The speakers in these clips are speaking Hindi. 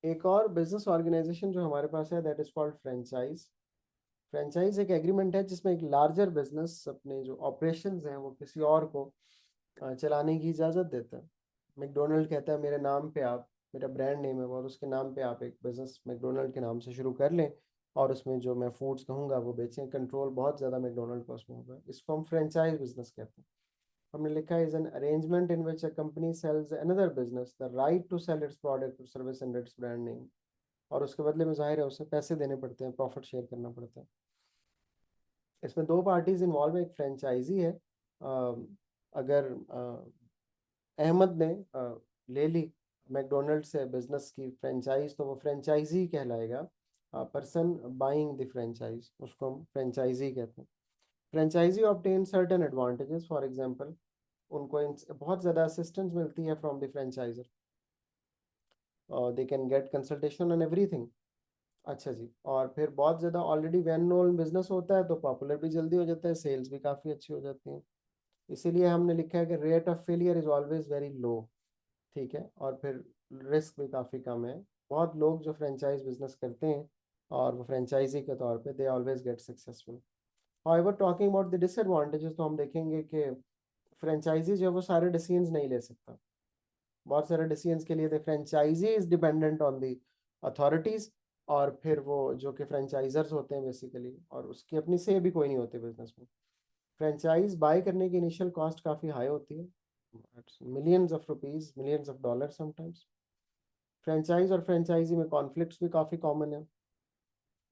एक और बिजनेस ऑर्गेनाइजेशन जो हमारे पास है that is called franchise. Franchise एक एग्रीमेंट है जिसमें एक लार्जर बिजनेस अपने जो ऑपरेशंस हैं वो किसी और को चलाने की इजाज़त देता है। मैकडोनल्ड कहता है मेरे नाम पे आप, मेरा ब्रांड नेम है वो, और उसके नाम पे आप एक बिजनेस मैकडोनल्ड के नाम से शुरू कर लें और उसमें जो मैं फूड्स कहूँगा वो बेचें। कंट्रोल बहुत ज़्यादा मैकडोनल्ड का उसमें होगा। इसको हम फ्रेंचाइज बिजनेस कहते हैं। हमने लिखा है is an arrangement in which a company sells another business the right to sell its product और service under its brand name, और उसके बदले में जाहिर है उसे पैसे देने पड़ते हैं, प्रॉफिट शेयर करना पड़ता है। इसमें दो पार्टीज इन्वॉल्व है, एक फ्रेंचाइजी है। अगर अहमद ने ले ली मैकडोनल्ड से बिजनेस की फ्रेंचाइज तो वो फ्रेंचाइजी कहलाएगा। पर्सन बाइंग द फ्रेंचाइज उसको हम फ्रेंचाइजी कहते हैं। Franchisee obtain certain advantages, for example उनको बहुत ज़्यादा असिस्टेंस मिलती है from the franchiser. They can get consultation on everything. अच्छा जी, और फिर बहुत ज़्यादा ऑलरेडी वेल नोन बिजनेस होता है तो पॉपुलर भी जल्दी हो जाता है, सेल्स भी काफ़ी अच्छी हो जाती हैं। इसीलिए हमने लिखा है कि rate of failure is always very low. ठीक है, और फिर रिस्क भी काफ़ी कम है। बहुत लोग जो फ्रेंचाइज बिजनेस करते हैं और वो फ्रेंचाइजी के तौर पे they always get successful. However talking about the disadvantages, तो हम देखेंगे कि फ्रेंचाइजी जो है वो सारे डिसीजंस नहीं ले सकता। बहुत सारे डिसीजंस के लिए the franchisee is dependent on the authorities, और फिर वो जो कि फ्रेंचाइजर्स होते हैं बेसिकली, और उसकी अपनी से भी कोई नहीं होते बिजनेस में। फ्रेंचाइज बाय करने की इनिशियल कॉस्ट काफ़ी हाई होती है, millions of rupees, millions of dollar sometimes. Franchise और फ्रेंचाइजी में कॉन्फ्लिक्ट्स भी काफ़ी कॉमन है,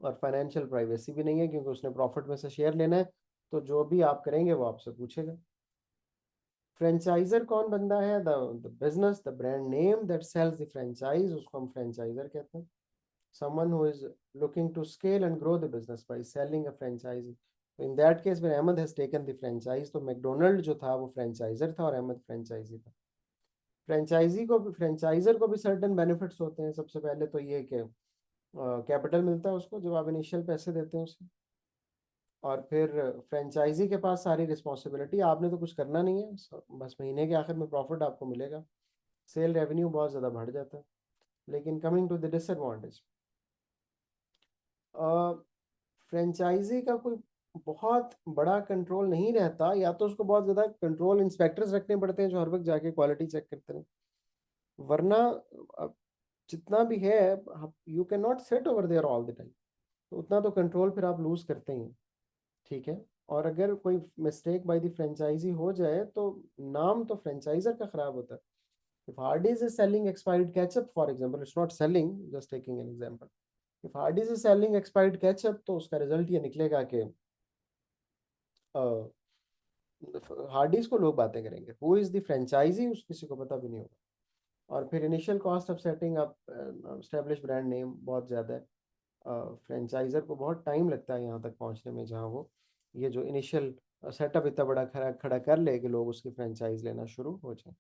और फाइनेंशियल प्राइवेसी भी नहीं है क्योंकि उसने प्रॉफिट में से शेयर लेना है, तो जो भी आप करेंगे वो आपसे पूछेगा। फ्रेंचाइजर कौन बंदा है? The business, the brand name that sells the franchise, उसको हम फ्रेंचाइजर कहते हैं। Someone who is looking to scale and grow the business by selling a franchise. तो in that case when Ahmed has taken the franchise, तो मैकडोनल्ड जो था वो फ्रेंचाइजर था और अहमद फ्रेंचाइजी था। फ्रेंचाइजी को भी, फ्रेंचाइजर को भी सर्टेन बेनिफिट्स होते हैं। सबसे पहले तो ये कि कैपिटल मिलता है उसको जब आप इनिशियल पैसे देते हैं उसे, और फिर फ्रेंचाइजी के पास सारी रिस्पॉन्सिबिलिटी, आपने तो कुछ करना नहीं है, बस महीने के आखिर में प्रॉफिट आपको मिलेगा। सेल रेवेन्यू बहुत ज़्यादा बढ़ जाता है। लेकिन coming to the disadvantage, franchisee का कोई बहुत बड़ा कंट्रोल नहीं रहता, या तो उसको बहुत ज़्यादा कंट्रोल इंस्पेक्टर्स रखने पड़ते हैं जो हर वक्त जाके क्वालिटी चेक करते हैं, वरना जितना भी है you can not set over there all the time, तो उतना तो कंट्रोल फिर आप लूज करते ही हैं। ठीक है, और अगर कोई मिस्टेक बाय द फ्रेंचाइजी हो जाए तो नाम तो फ्रेंचाइजर का खराब होता है। If Hardee's is selling expired ketchup, for example, it's not selling, just taking an example. If Hardee's is selling expired ketchup, तो उसका रिजल्ट ये निकलेगा कि हार्डीज को लोग बातें करेंगे, हु इज द फ्रेंचाइजी उस किसी को पता भी नहीं होगा। और फिर initial cost of setting up establish brand name बहुत ज़्यादा है। फ्रेंचाइजर को बहुत टाइम लगता है यहाँ तक पहुँचने में, जहाँ वो ये जो इनिशियल सेटअप इतना बड़ा खड़ा खड़ा कर ले कि लोग उसकी फ्रेंचाइज लेना शुरू हो जाए।